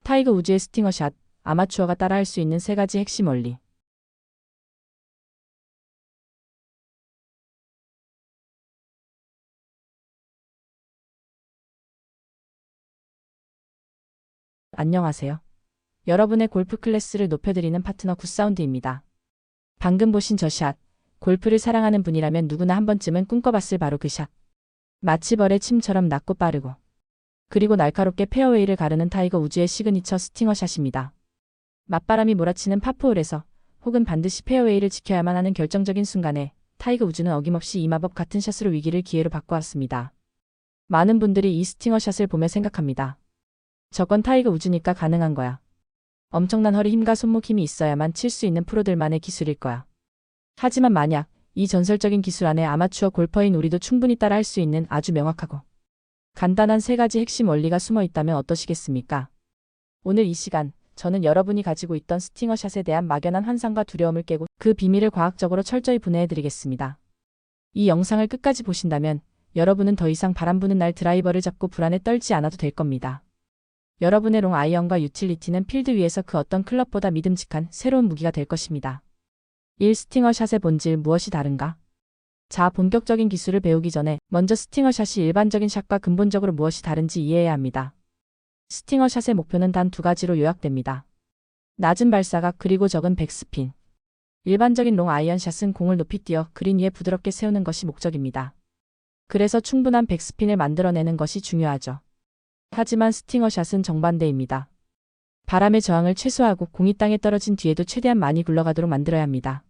타이거 우즈의 스팅어샷, 아마추어가 따라할 수 있는 3가지 핵심 원리. 안녕하세요. 여러분의 골프 클래스를 높여드리는 파트너 굿사운드입니다. 방금 보신 저 샷, 골프를 사랑하는 분이라면 누구나 한 번쯤은 꿈꿔봤을 바로 그 샷. 마치 벌의 침처럼 낮고 빠르고 그리고 날카롭게 페어웨이를 가르는 타이거 우즈의 시그니처 스팅어샷입니다. 맞바람이 몰아치는 파4홀에서 혹은 반드시 페어웨이를 지켜야만 하는 결정적인 순간에 타이거 우즈는 어김없이 이 마법 같은 샷으로 위기를 기회로 바꿔왔습니다. 많은 분들이 이 스팅어샷을 보며 생각합니다. 저건 타이거 우즈니까 가능한 거야. 엄청난 허리 힘과 손목 힘이 있어야만 칠 수 있는 프로들만의 기술일 거야. 하지만 만약 이 전설적인 기술 안에 아마추어 골퍼인 우리도 충분히 따라할 수 있는 아주 명확하고 간단한 3가지 핵심 원리가 숨어 있다면 어떠시겠습니까? 오늘 이 시간, 저는 여러분이 가지고 있던 스팅어샷에 대한 막연한 환상과 두려움을 깨고 그 비밀을 과학적으로 철저히 분해해드리겠습니다. 이 영상을 끝까지 보신다면 여러분은 더 이상 바람 부는 날 드라이버를 잡고 불안에 떨지 않아도 될 겁니다. 여러분의 롱 아이언과 유틸리티는 필드 위에서 그 어떤 클럽보다 믿음직한 새로운 무기가 될 것입니다. 1. 스팅어샷의 본질 무엇이 다른가? 자, 본격적인 기술을 배우기 전에 먼저 스팅어샷이 일반적인 샷과 근본적으로 무엇이 다른지 이해해야 합니다. 스팅어샷의 목표는 단 2가지로 요약됩니다. 낮은 발사각 그리고 적은 백스핀. 일반적인 롱 아이언 샷은 공을 높이 띄어 그린 위에 부드럽게 세우는 것이 목적입니다. 그래서 충분한 백스핀을 만들어내는 것이 중요하죠. 하지만 스팅어샷은 정반대입니다. 바람의 저항을 최소화하고 공이 땅에 떨어진 뒤에도 최대한 많이 굴러가도록 만들어야 합니다.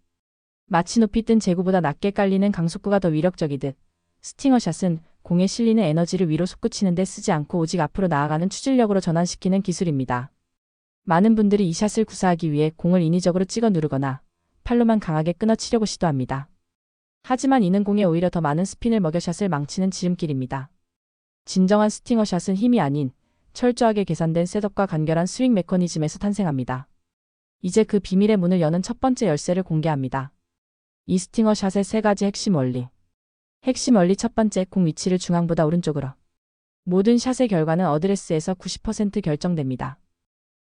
마치 높이 뜬 제구보다 낮게 깔리는 강속구가 더 위력적이듯 스팅어샷은 공에 실리는 에너지를 위로 솟구치는 데 쓰지 않고 오직 앞으로 나아가는 추진력으로 전환시키는 기술입니다. 많은 분들이 이 샷을 구사하기 위해 공을 인위적으로 찍어 누르거나 팔로만 강하게 끊어치려고 시도합니다. 하지만 이는 공에 오히려 더 많은 스핀을 먹여 샷을 망치는 지름길입니다. 진정한 스팅어샷은 힘이 아닌 철저하게 계산된 셋업과 간결한 스윙 메커니즘에서 탄생합니다. 이제 그 비밀의 문을 여는 첫 번째 열쇠를 공개합니다. 이 스팅어샷의 3가지 핵심 원리. 핵심 원리 첫 번째, 공 위치를 중앙보다 오른쪽으로. 모든 샷의 결과는 어드레스에서 90% 결정됩니다.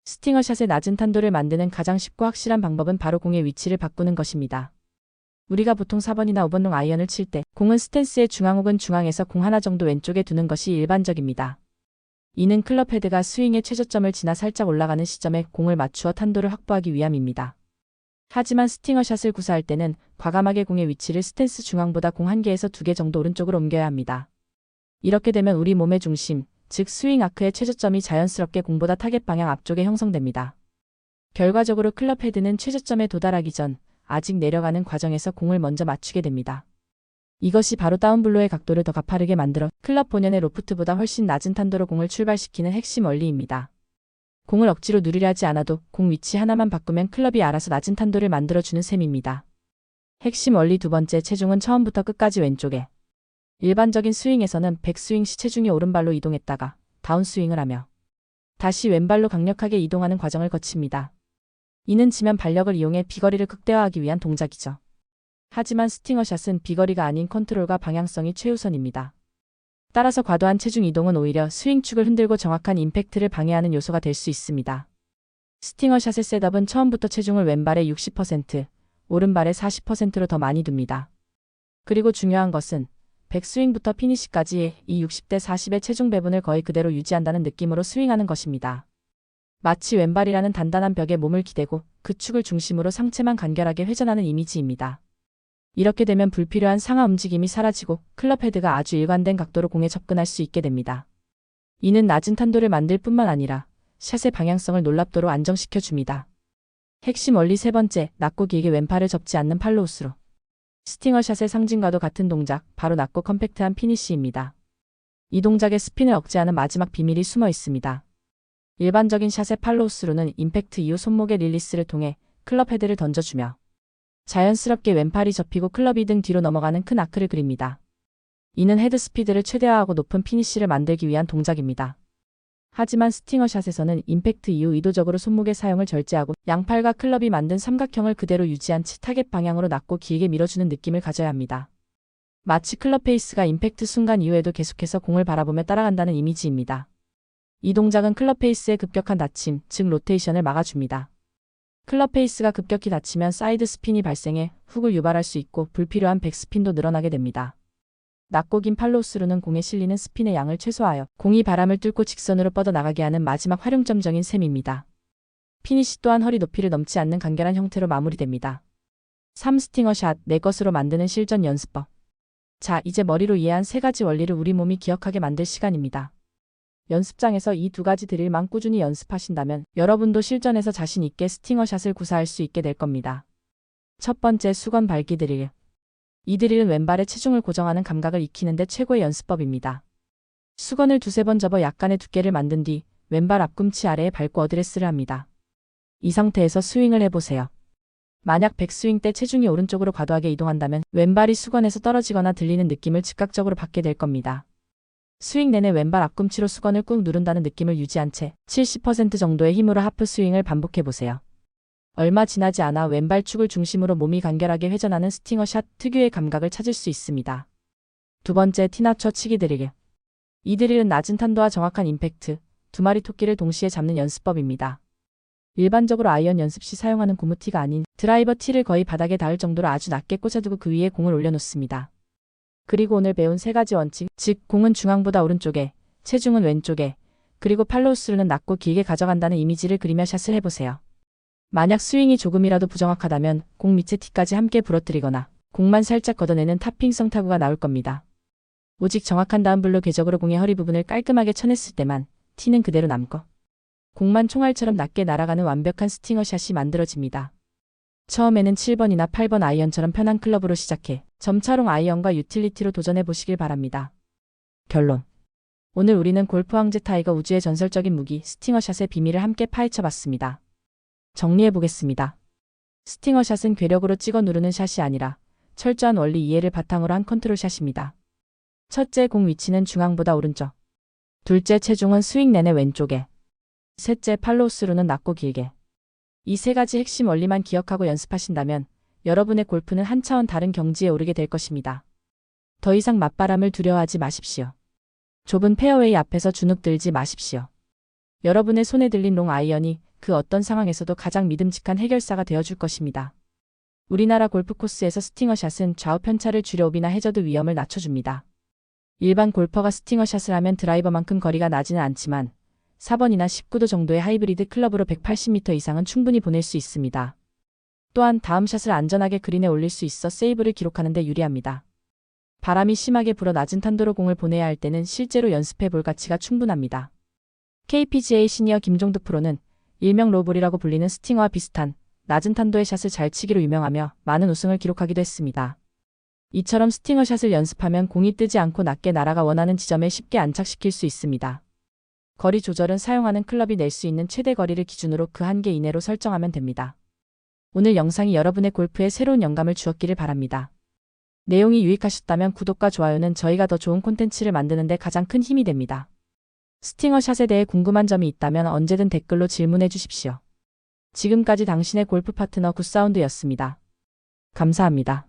스팅어샷의 낮은 탄도를 만드는 가장 쉽고 확실한 방법은 바로 공의 위치를 바꾸는 것입니다. 우리가 보통 4번이나 5번 롱 아이언을 칠 때 공은 스탠스의 중앙 혹은 중앙에서 공 하나 정도 왼쪽에 두는 것이 일반적입니다. 이는 클럽 헤드가 스윙의 최저점을 지나 살짝 올라가는 시점에 공을 맞추어 탄도를 확보하기 위함입니다. 하지만 스팅어샷을 구사할 때는 과감하게 공의 위치를 스탠스 중앙보다 공 1개에서 2개 정도 오른쪽으로 옮겨야 합니다. 이렇게 되면 우리 몸의 중심, 즉 스윙 아크의 최저점이 자연스럽게 공보다 타겟 방향 앞쪽에 형성됩니다. 결과적으로 클럽 헤드는 최저점에 도달하기 전 아직 내려가는 과정에서 공을 먼저 맞추게 됩니다. 이것이 바로 다운블로의 각도를 더 가파르게 만들어 클럽 본연의 로프트보다 훨씬 낮은 탄도로 공을 출발시키는 핵심 원리입니다. 공을 억지로 누리려 하지 않아도 공 위치 하나만 바꾸면 클럽이 알아서 낮은 탄도를 만들어주는 셈입니다. 핵심 원리 두 번째, 체중은 처음부터 끝까지 왼쪽에. 일반적인 스윙에서는 백스윙 시 체중이 오른발로 이동했다가 다운스윙을 하며 다시 왼발로 강력하게 이동하는 과정을 거칩니다. 이는 지면 발력을 이용해 비거리를 극대화하기 위한 동작이죠. 하지만 스팅어샷은 비거리가 아닌 컨트롤과 방향성이 최우선입니다. 따라서 과도한 체중 이동은 오히려 스윙축을 흔들고 정확한 임팩트를 방해하는 요소가 될 수 있습니다. 스팅어샷의 셋업은 처음부터 체중을 왼발의 60%, 오른발의 40%로 더 많이 둡니다. 그리고 중요한 것은 백스윙부터 피니시까지 이 60대 40의 체중 배분을 거의 그대로 유지한다는 느낌으로 스윙하는 것입니다. 마치 왼발이라는 단단한 벽에 몸을 기대고 그 축을 중심으로 상체만 간결하게 회전하는 이미지입니다. 이렇게 되면 불필요한 상하 움직임이 사라지고 클럽 헤드가 아주 일관된 각도로 공에 접근할 수 있게 됩니다. 이는 낮은 탄도를 만들 뿐만 아니라 샷의 방향성을 놀랍도록 안정시켜 줍니다. 핵심 원리 세 번째, 낮고 길게 왼팔을 접지 않는 팔로우스루. 스팅어샷의 상징과도 같은 동작, 바로 낮고 컴팩트한 피니쉬입니다. 이 동작에 스핀을 억제하는 마지막 비밀이 숨어 있습니다. 일반적인 샷의 팔로우스루는 임팩트 이후 손목의 릴리스를 통해 클럽 헤드를 던져주며 자연스럽게 왼팔이 접히고 클럽이 등 뒤로 넘어가는 큰 아크를 그립니다. 이는 헤드 스피드를 최대화하고 높은 피니쉬를 만들기 위한 동작입니다. 하지만 스팅어샷에서는 임팩트 이후 의도적으로 손목의 사용을 절제하고 양팔과 클럽이 만든 삼각형을 그대로 유지한 채 타겟 방향으로 낮고 길게 밀어주는 느낌을 가져야 합니다. 마치 클럽 페이스가 임팩트 순간 이후에도 계속해서 공을 바라보며 따라간다는 이미지입니다. 이 동작은 클럽 페이스의 급격한 닫힘, 즉 로테이션을 막아줍니다. 클럽 페이스가 급격히 닫히면 사이드 스핀이 발생해 훅을 유발할 수 있고 불필요한 백스핀도 늘어나게 됩니다. 낮고 긴 팔로우스루는 공에 실리는 스핀의 양을 최소화하여 공이 바람을 뚫고 직선으로 뻗어나가게 하는 마지막 활용점적인 셈입니다. 피니시 또한 허리 높이를 넘지 않는 간결한 형태로 마무리됩니다. 3. 스팅어샷, 내 것으로 만드는 실전 연습법. 자, 이제 머리로 이해한 3가지 원리를 우리 몸이 기억하게 만들 시간입니다. 연습장에서 이 2가지 드릴만 꾸준히 연습하신다면 여러분도 실전에서 자신 있게 스팅어샷을 구사할 수 있게 될 겁니다. 첫 번째, 수건 밟기 드릴. 이 드릴은 왼발의 체중을 고정하는 감각을 익히는 데 최고의 연습법입니다. 수건을 2-3번 접어 약간의 두께를 만든 뒤 왼발 앞꿈치 아래에 밟고 어드레스를 합니다. 이 상태에서 스윙을 해보세요. 만약 백스윙 때 체중이 오른쪽으로 과도하게 이동한다면 왼발이 수건에서 떨어지거나 들리는 느낌을 즉각적으로 받게 될 겁니다. 스윙 내내 왼발 앞꿈치로 수건을 꾹 누른다는 느낌을 유지한 채 70% 정도의 힘으로 하프 스윙을 반복해보세요. 얼마 지나지 않아 왼발 축을 중심으로 몸이 간결하게 회전하는 스팅어샷 특유의 감각을 찾을 수 있습니다. 두 번째, 티나쳐 치기 드릴. 이 드릴은 낮은 탄도와 정확한 임팩트, 2마리 토끼를 동시에 잡는 연습법입니다. 일반적으로 아이언 연습 시 사용하는 고무티가 아닌 드라이버 티를 거의 바닥에 닿을 정도로 아주 낮게 꽂아두고 그 위에 공을 올려놓습니다. 그리고 오늘 배운 3가지 원칙, 즉 공은 중앙보다 오른쪽에, 체중은 왼쪽에, 그리고 팔로우스루는 낮고 길게 가져간다는 이미지를 그리며 샷을 해보세요. 만약 스윙이 조금이라도 부정확하다면 공 밑에 티까지 함께 부러뜨리거나 공만 살짝 걷어내는 타핑성 타구가 나올 겁니다. 오직 정확한 다운블로 궤적으로 공의 허리 부분을 깔끔하게 쳐냈을 때만 티는 그대로 남고 공만 총알처럼 낮게 날아가는 완벽한 스팅어샷이 만들어집니다. 처음에는 7번이나 8번 아이언처럼 편한 클럽으로 시작해 점차롱 아이언과 유틸리티로 도전해 보시길 바랍니다. 결론. 오늘 우리는 골프 황제 타이거 우즈의 전설적인 무기 스팅어샷의 비밀을 함께 파헤쳐 봤습니다. 정리해 보겠습니다. 스팅어샷은 괴력으로 찍어 누르는 샷이 아니라 철저한 원리 이해를 바탕으로 한 컨트롤 샷입니다. 첫째, 공 위치는 중앙보다 오른쪽. 둘째, 체중은 스윙 내내 왼쪽에. 셋째, 팔로우스루는 낮고 길게. 이 3가지 핵심 원리만 기억하고 연습하신다면 여러분의 골프는 한 차원 다른 경지에 오르게 될 것입니다. 더 이상 맞바람을 두려워하지 마십시오. 좁은 페어웨이 앞에서 주눅 들지 마십시오. 여러분의 손에 들린 롱 아이언이 그 어떤 상황에서도 가장 믿음직한 해결사가 되어줄 것입니다. 우리나라 골프 코스에서 스팅어샷은 좌우 편차를 줄여 오비나 해저드 위험을 낮춰줍니다. 일반 골퍼가 스팅어샷을 하면 드라이버만큼 거리가 나지는 않지만 4번이나 19도 정도의 하이브리드 클럽으로 180m 이상은 충분히 보낼 수 있습니다. 또한 다음 샷을 안전하게 그린에 올릴 수 있어 세이브를 기록하는 데 유리합니다. 바람이 심하게 불어 낮은 탄도로 공을 보내야 할 때는 실제로 연습해 볼 가치가 충분합니다. KPGA 시니어 김종득 프로는 일명 로볼이라고 불리는 스팅어와 비슷한 낮은 탄도의 샷을 잘 치기로 유명하며 많은 우승을 기록하기도 했습니다. 이처럼 스팅어 샷을 연습하면 공이 뜨지 않고 낮게 날아가 원하는 지점에 쉽게 안착시킬 수 있습니다. 거리 조절은 사용하는 클럽이 낼 수 있는 최대 거리를 기준으로 그 한계 이내로 설정하면 됩니다. 오늘 영상이 여러분의 골프에 새로운 영감을 주었기를 바랍니다. 내용이 유익하셨다면 구독과 좋아요는 저희가 더 좋은 콘텐츠를 만드는 데 가장 큰 힘이 됩니다. 스팅어 샷에 대해 궁금한 점이 있다면 언제든 댓글로 질문해 주십시오. 지금까지 당신의 골프 파트너 굿사운드였습니다. 감사합니다.